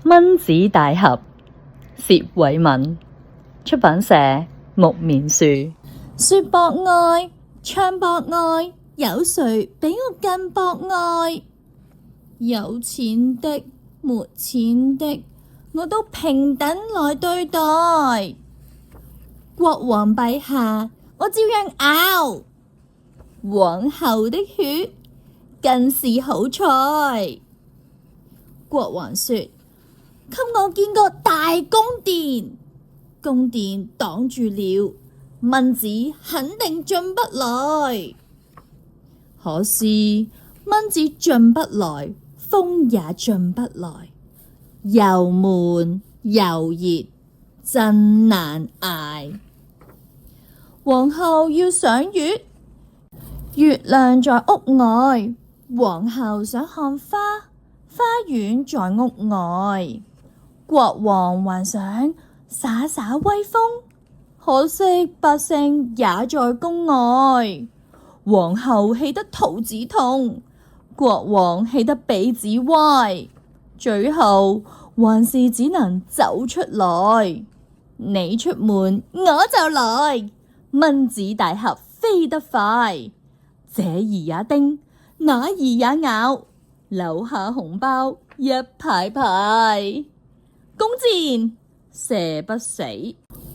蚊子大俠，薛偉民，出版社木棉樹。說博愛，唱博愛，有誰比我更博愛？有錢的，沒錢的，我都平等來對待。國王陛下，我照樣咬，皇后的血更是好菜。國王說：給我建個大宮殿，宮殿擋住了，蚊子肯定進不來。可是蚊子進不來，風也進不來，又悶又熱，真難捱。皇后要賞月，月亮在屋外，皇后想看花，花園在屋外。國王還想耍耍威風，可惜百姓也在宮外。皇后氣得肚子痛，國王氣得鼻子歪，最後還是只能走出來。你出門我就來，蚊子大俠飛得快，這兒也叮，那兒也咬，留下紅包一排排。弓箭射不死，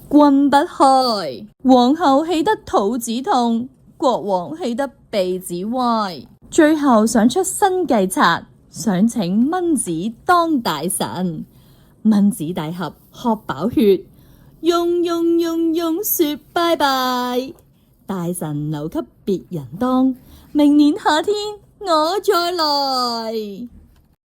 棍不開，皇后氣得肚子痛，國王氣得鼻子歪，最後想出新計策，想請蚊子當大臣。蚊子大俠喝飽血，用說拜拜，大臣留給別人當，明年夏天我再來。